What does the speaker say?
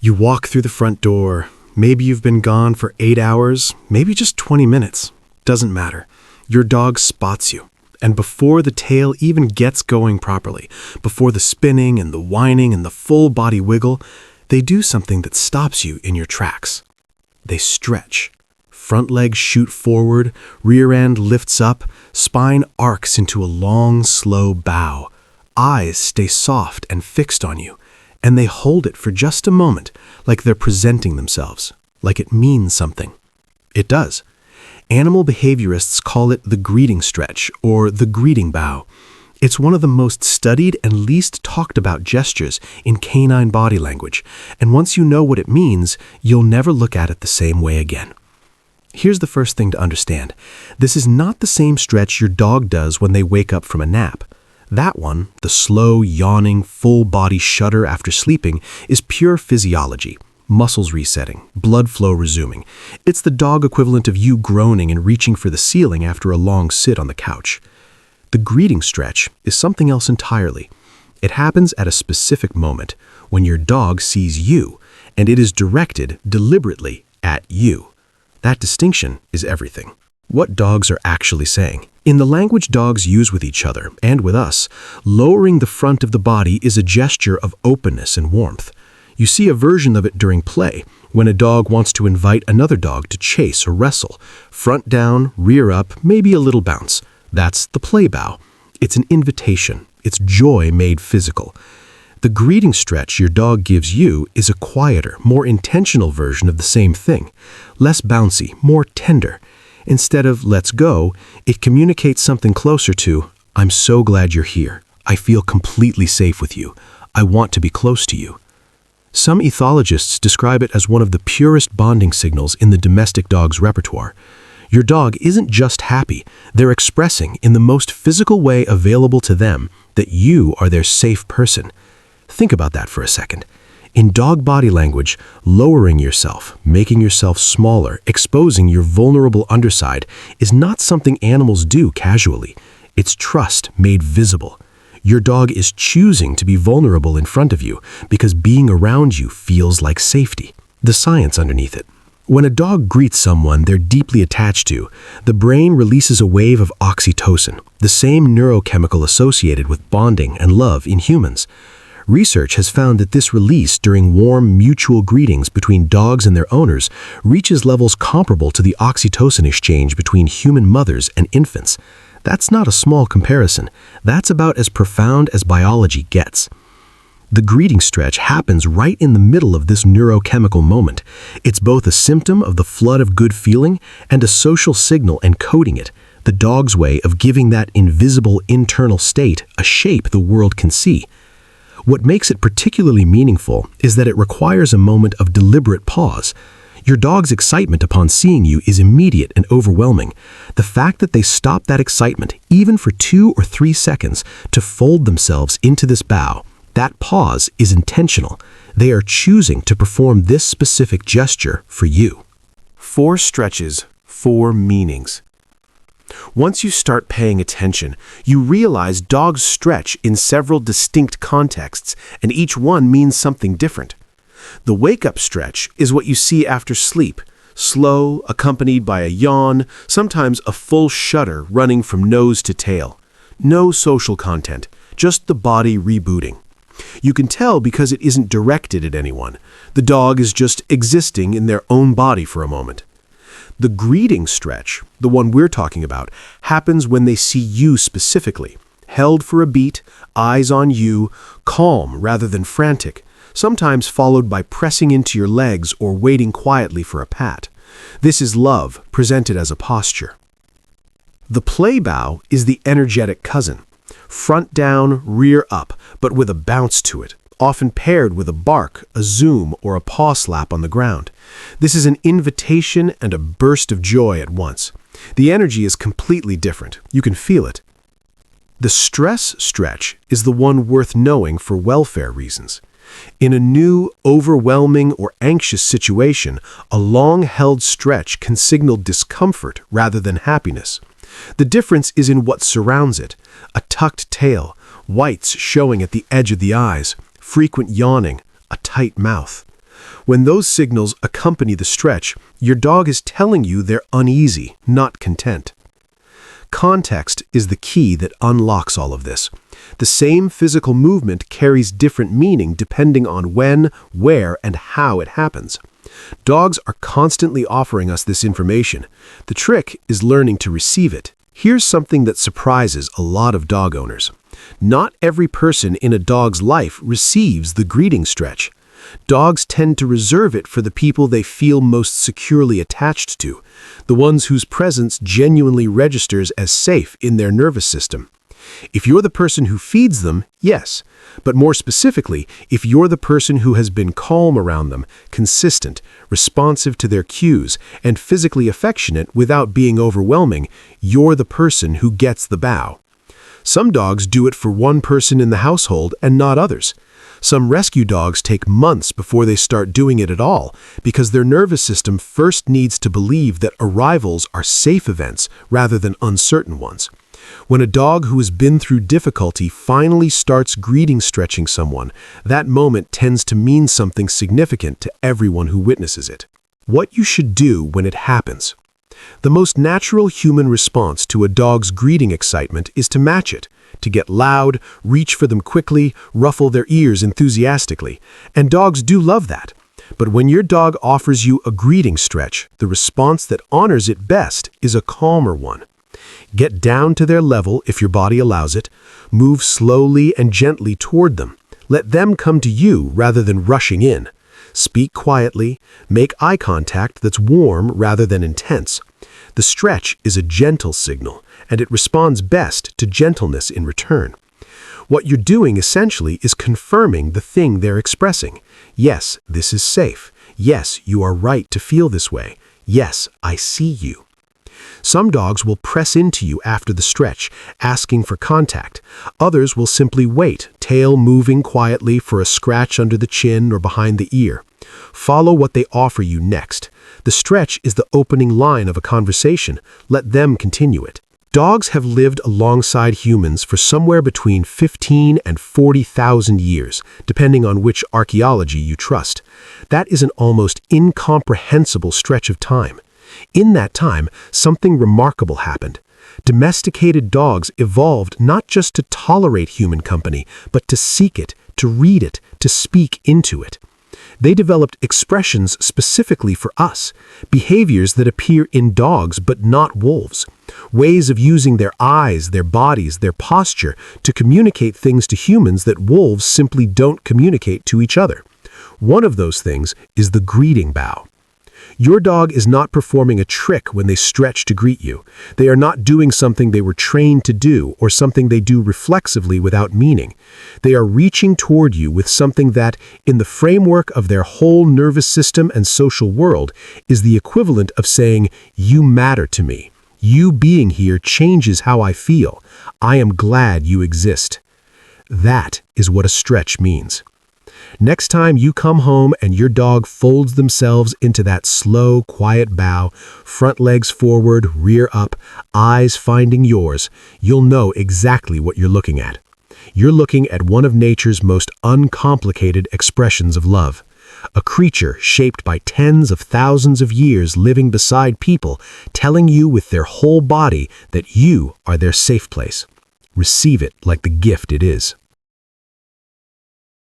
You walk through the front door. Maybe you've been gone for 8 hours, maybe just 20 minutes. Doesn't matter. Your dog spots you. And before the tail even gets going properly, before the spinning and the whining and the full body wiggle, they do something that stops you in your tracks. They stretch. Front legs shoot forward, rear end lifts up, spine arcs into a long, slow bow. Eyes stay soft and fixed on you, and they hold it for just a moment, like they're presenting themselves, like it means something. It does. Animal behaviorists call it the greeting stretch or the greeting bow. It's one of the most studied and least talked about gestures in canine body language, and once you know what it means, you'll never look at it the same way again. Here's the first thing to understand. This is not the same stretch your dog does when they wake up from a nap. That one, the slow, yawning, full-body shudder after sleeping, is pure physiology. Muscles resetting, blood flow resuming. It's the dog equivalent of you groaning and reaching for the ceiling after a long sit on the couch. The greeting stretch is something else entirely. It happens at a specific moment, when your dog sees you, and it is directed deliberately at you. That distinction is everything. What dogs are actually saying. In the language dogs use with each other, and with us, lowering the front of the body is a gesture of openness and warmth. You see a version of it during play, when a dog wants to invite another dog to chase or wrestle. Front down, rear up, maybe a little bounce. That's the play bow. It's an invitation. It's joy made physical. The greeting stretch your dog gives you is a quieter, more intentional version of the same thing. Less bouncy, more tender. Instead of let's go, it communicates something closer to, I'm so glad you're here. I feel completely safe with you. I want to be close to you. Some ethologists describe it as one of the purest bonding signals in the domestic dog's repertoire. Your dog isn't just happy, they're expressing in the most physical way available to them that you are their safe person. Think about that for a second. In dog body language, lowering yourself, making yourself smaller, exposing your vulnerable underside is not something animals do casually. It's trust made visible. Your dog is choosing to be vulnerable in front of you because being around you feels like safety. The science underneath it. When a dog greets someone they're deeply attached to, the brain releases a wave of oxytocin, the same neurochemical associated with bonding and love in humans. Research has found that this release during warm, mutual greetings between dogs and their owners reaches levels comparable to the oxytocin exchange between human mothers and infants. That's not a small comparison. That's about as profound as biology gets. The greeting stretch happens right in the middle of this neurochemical moment. It's both a symptom of the flood of good feeling and a social signal encoding it, the dog's way of giving that invisible internal state a shape the world can see. What makes it particularly meaningful is that it requires a moment of deliberate pause. Your dog's excitement upon seeing you is immediate and overwhelming. The fact that they stop that excitement, even for 2 or 3 seconds, to fold themselves into this bow, that pause is intentional. They are choosing to perform this specific gesture for you. 4 stretches, 4 meanings. Once you start paying attention, you realize dogs stretch in several distinct contexts, and each one means something different. The wake-up stretch is what you see after sleep, slow, accompanied by a yawn, sometimes a full shudder running from nose to tail. No social content, just the body rebooting. You can tell because it isn't directed at anyone. The dog is just existing in their own body for a moment. The greeting stretch, the one we're talking about, happens when they see you specifically, held for a beat, eyes on you, calm rather than frantic, sometimes followed by pressing into your legs or waiting quietly for a pat. This is love, presented as a posture. The play bow is the energetic cousin. Front down, rear up, but with a bounce to it, often paired with a bark, a zoom, or a paw slap on the ground. This is an invitation and a burst of joy at once. The energy is completely different. You can feel it. The stress stretch is the one worth knowing for welfare reasons. In a new, overwhelming, or anxious situation, a long-held stretch can signal discomfort rather than happiness. The difference is in what surrounds it: a tucked tail, whites showing at the edge of the eyes, frequent yawning, a tight mouth. When those signals accompany the stretch, your dog is telling you they're uneasy, not content. Context is the key that unlocks all of this. The same physical movement carries different meaning depending on when, where, and how it happens. Dogs are constantly offering us this information. The trick is learning to receive it. Here's something that surprises a lot of dog owners. Not every person in a dog's life receives the greeting stretch. Dogs tend to reserve it for the people they feel most securely attached to, the ones whose presence genuinely registers as safe in their nervous system. If you're the person who feeds them, yes. But more specifically, if you're the person who has been calm around them, consistent, responsive to their cues, and physically affectionate without being overwhelming, you're the person who gets the bow. Some dogs do it for one person in the household and not others. Some rescue dogs take months before they start doing it at all because their nervous system first needs to believe that arrivals are safe events rather than uncertain ones. When a dog who has been through difficulty finally starts greeting stretching someone, that moment tends to mean something significant to everyone who witnesses it. What you should do when it happens. The most natural human response to a dog's greeting excitement is to match it, to get loud, reach for them quickly, ruffle their ears enthusiastically. And dogs do love that. But when your dog offers you a greeting stretch, the response that honors it best is a calmer one. Get down to their level if your body allows it. Move slowly and gently toward them. Let them come to you rather than rushing in. Speak quietly. Make eye contact that's warm rather than intense. The stretch is a gentle signal, and it responds best to gentleness in return. What you're doing essentially is confirming the thing they're expressing. Yes, this is safe. Yes, you are right to feel this way. Yes, I see you. Some dogs will press into you after the stretch, asking for contact. Others will simply wait, tail moving quietly for a scratch under the chin or behind the ear. Follow what they offer you next. The stretch is the opening line of a conversation. Let them continue it. Dogs have lived alongside humans for somewhere between 15 and 40,000 years, depending on which archaeology you trust. That is an almost incomprehensible stretch of time. In that time, something remarkable happened. Domesticated dogs evolved not just to tolerate human company, but to seek it, to read it, to speak into it. They developed expressions specifically for us, behaviors that appear in dogs but not wolves, ways of using their eyes, their bodies, their posture to communicate things to humans that wolves simply don't communicate to each other. One of those things is the greeting bow. Your dog is not performing a trick when they stretch to greet you. They are not doing something they were trained to do or something they do reflexively without meaning. They are reaching toward you with something that, in the framework of their whole nervous system and social world, is the equivalent of saying, "You matter to me. You being here changes how I feel. I am glad you exist." That is what a stretch means. Next time you come home and your dog folds themselves into that slow, quiet bow, front legs forward, rear up, eyes finding yours, you'll know exactly what you're looking at. You're looking at one of nature's most uncomplicated expressions of love. A creature shaped by tens of thousands of years living beside people, telling you with their whole body that you are their safe place. Receive it like the gift it is.